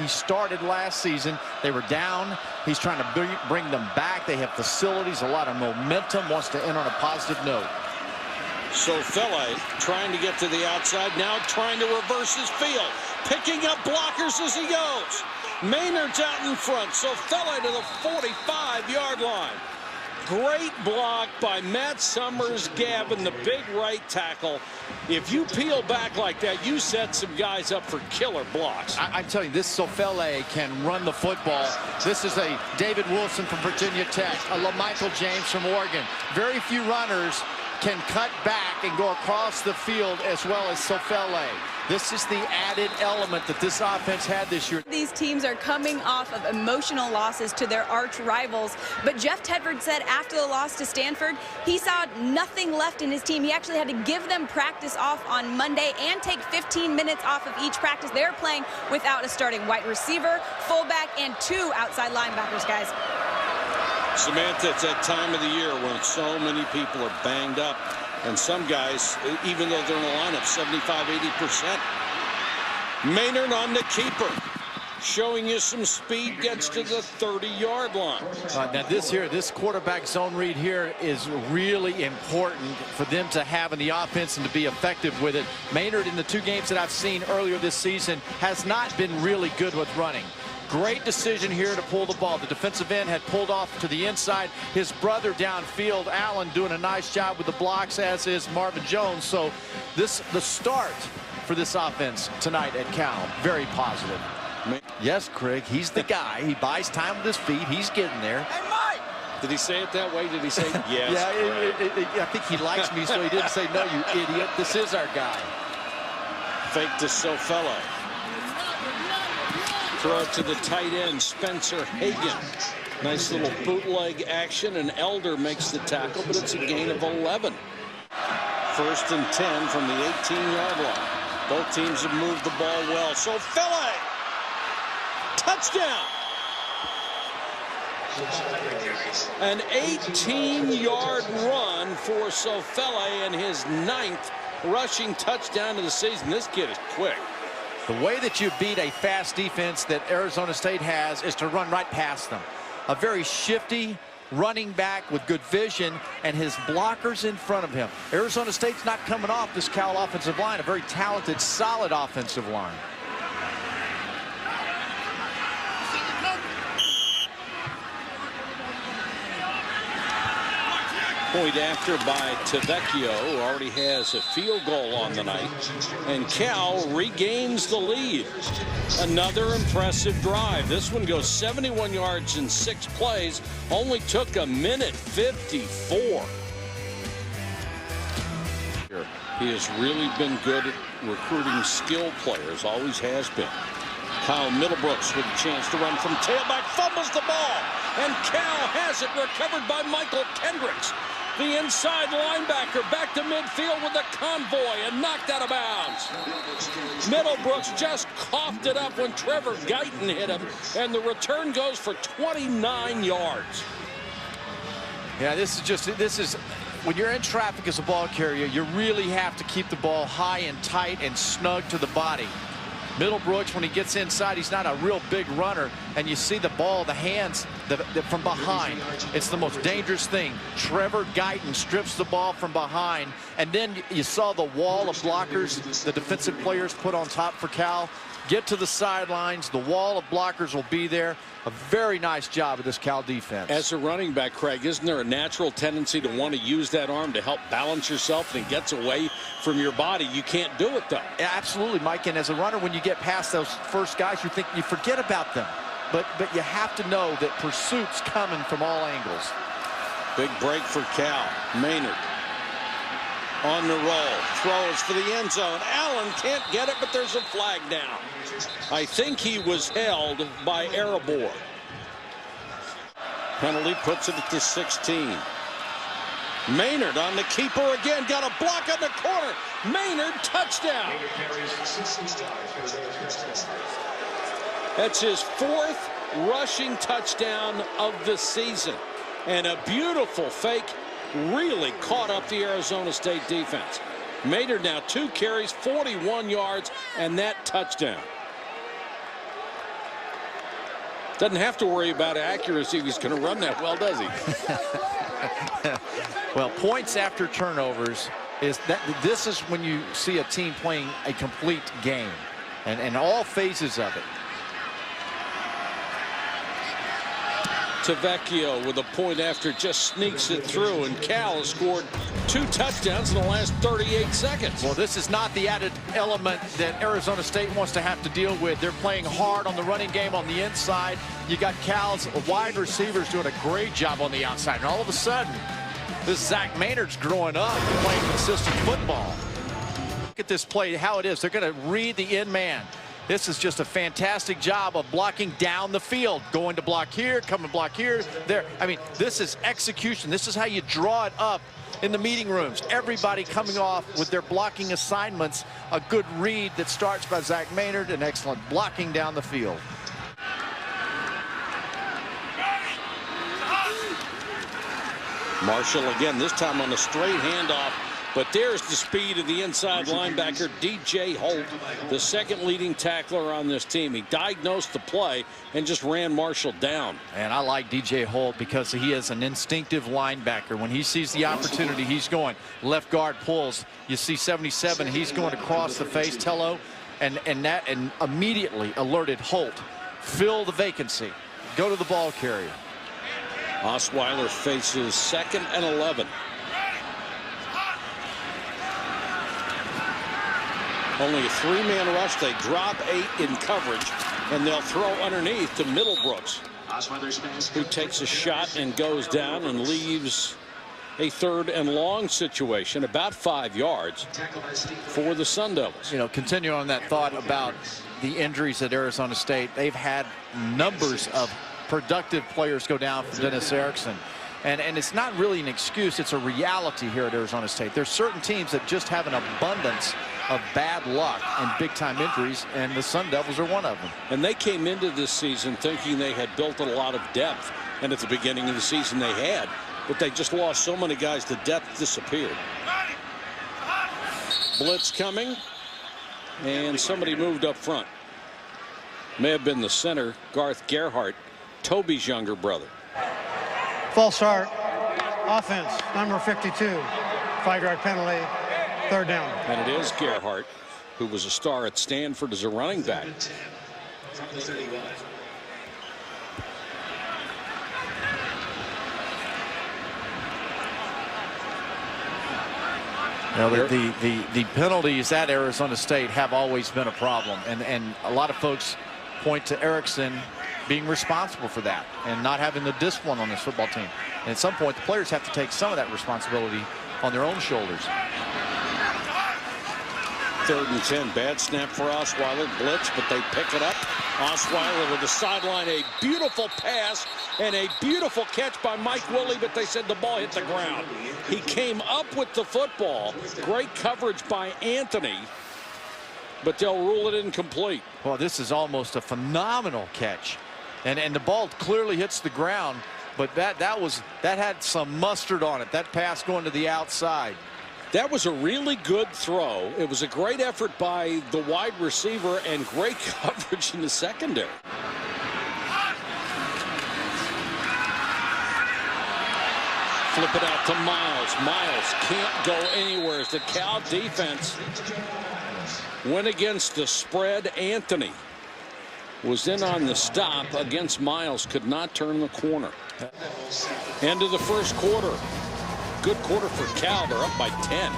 he started last season. They were down. He's trying to bring them back. They have facilities, a lot of momentum, wants to end on a positive note. So Fele trying to get to the outside, now trying to reverse his field, picking up blockers as he goes. Maynard's out in front, so Fele to the 45-yard line. Great block by Matt Summers Gavin, the big right tackle. If you peel back like that, you set some guys up for killer blocks. I'm telling you, this Sofele can run the football. This is a David Wilson from Virginia Tech, a LaMichael James from Oregon. Very few runners can cut back and go across the field as well as Sofele. This is the added element that this offense had this year. These teams are coming off of emotional losses to their arch rivals, but Jeff Tedford said after the loss to Stanford, he saw nothing left in his team. He actually had to give them practice off on Monday and take 15 minutes off of each practice. They're playing without a starting wide receiver, fullback, and 2 outside linebackers, guys. Samantha, it's that time of the year when so many people are banged up. And some guys, even though they're in the lineup, 75–80%. Maynard on the keeper. Showing you some speed, gets to the 30-yard line. Now this quarterback zone read here is really important for them to have in the offense and to be effective with it. Maynard, in the 2 games that I've seen earlier this season, has not been really good with running. Great decision here to pull the ball. The defensive end had pulled off to the inside. His brother downfield, Allen, doing a nice job with the blocks, as is Marvin Jones. So the start for this offense tonight at Cal, very positive. Yes, Craig, he's the guy. He buys time with his feet. He's getting there. Hey, Mike! Did he say it that way? Did he say yes? Yeah, I think he likes me, so he didn't say, no, you idiot. This is our guy. Fake to Sofele. Throw it to the tight end, Spencer Hagan. Nice little bootleg action, and Elder makes the tackle, but it's a gain of 11. 1st and 10 from the 18-yard line. Both teams have moved the ball well. Sofele! Touchdown! An 18-yard run for Sofele and his 9th rushing touchdown of the season. This kid is quick. The way that you beat a fast defense that Arizona State has is to run right past them. A very shifty running back with good vision, and his blockers in front of him. Arizona State's not coming off this Cal offensive line, a very talented, solid offensive line. Point after by Tavecchio, who already has a field goal on the night. And Cal regains the lead. Another impressive drive. This one goes 71 yards in 6 plays. Only took a minute 54. He has really been good at recruiting skill players, always has been. Kyle Middlebrooks with a chance to run from tailback, fumbles the ball, and Cal has it, recovered by Michael Kendricks. The inside linebacker back to midfield with a convoy and knocked out of bounds. Middlebrooks just coughed it up when Trevor Guyton hit him, and the return goes for 29 yards. Yeah, this is when you're in traffic as a ball carrier, you really have to keep the ball high and tight and snug to the body. Middlebrooks, when he gets inside, he's not a real big runner, and you see the ball, the hands from behind. It's the most dangerous thing. Trevor Guyton strips the ball from behind, and then you saw the wall of blockers the defensive players put on top for Cal. Get to the sidelines. The wall of blockers will be there. A very nice job of this Cal defense. As a running back, Craig, isn't there a natural tendency to want to use that arm to help balance yourself, and it gets away from your body? You can't do it, though. Yeah, absolutely, Mike. And as a runner, when you get past those first guys, you forget about them. But you have to know that pursuit's coming from all angles. Big break for Cal. Maynard on the roll, throws for the end zone. Allen can't get it, but there's a flag down. I think he was held by Arabor. Penalty puts it at the 16. Maynard on the keeper again, got a block on the corner. Maynard, touchdown. That's his 4th rushing touchdown of the season. And a beautiful fake really caught up the Arizona State defense. Maynard now 2 carries, 41 yards, and that touchdown. Doesn't have to worry about accuracy if he's going to run that well, does he? Well, points after turnovers this is when you see a team playing a complete game and all phases of it. Tavecchio with a point after just sneaks it through, and Cal has scored 2 touchdowns in the last 38 seconds. Well, this is not the added element that Arizona State wants to have to deal with. They're playing hard on the running game on the inside. You got Cal's wide receivers doing a great job on the outside, and all of a sudden this Zach Maynard's growing up and playing consistent football. Look at this play, how it is. They're going to read the in man. This is just a fantastic job of blocking down the field, going to block here, coming block here, there. I mean, this is execution. This is how you draw it up in the meeting rooms. Everybody coming off with their blocking assignments. A good read that starts by Zach Maynard, and excellent blocking down the field. Marshall again, this time on a straight handoff. But there's the speed of the inside linebacker, DJ Holt, the second leading tackler on this team. He diagnosed the play and just ran Marshall down. And I like DJ Holt because he is an instinctive linebacker. When he sees the opportunity, he's going. Left guard pulls. You see 77, he's going across the face, Tello, and immediately alerted Holt. Fill the vacancy. Go to the ball carrier. Osweiler faces 2nd and 11. Only a 3-man rush. They drop 8 in coverage, and they'll throw underneath to Middlebrooks, who takes a shot and goes down and leaves a 3rd and long situation, about 5 yards for the Sun Devils. You know, continue on that thought about the injuries at Arizona State. They've had numbers of productive players go down for Dennis Erickson. And it's not really an excuse, it's a reality here at Arizona State. There's certain teams that just have an abundance of bad luck and big-time injuries, and the Sun Devils are one of them. And they came into this season thinking they had built a lot of depth, and at the beginning of the season they had, but they just lost so many guys, the depth disappeared. Blitz coming, and somebody moved up front. May have been the center, Garth Gerhardt, Toby's younger brother. False start, offense, number 52, 5-yard penalty, 3rd down. And it is Gerhardt, who was a star at Stanford as a running back. You know, the penalties at Arizona State have always been a problem, and a lot of folks point to Erickson being responsible for that and not having the discipline on this football team. And at some point, the players have to take some of that responsibility on their own shoulders. 3rd and 10. Bad snap for Osweiler. Blitz, but they pick it up. Osweiler with the sideline. A beautiful pass and a beautiful catch by Mike Willie, but they said the ball hit the ground. He came up with the football. Great coverage by Anthony, but they'll rule it incomplete. Well, this is almost a phenomenal catch. And the ball clearly hits the ground, but that had some mustard on it. That pass going to the outside. That was a really good throw. It was a great effort by the wide receiver and great coverage in the secondary. Flip it out to Miles. Miles can't go anywhere as the Cal defense went against the spread. Anthony was in on the stop against Miles, could not turn the corner. End of the first quarter. Good quarter for Cal. They're up by 10.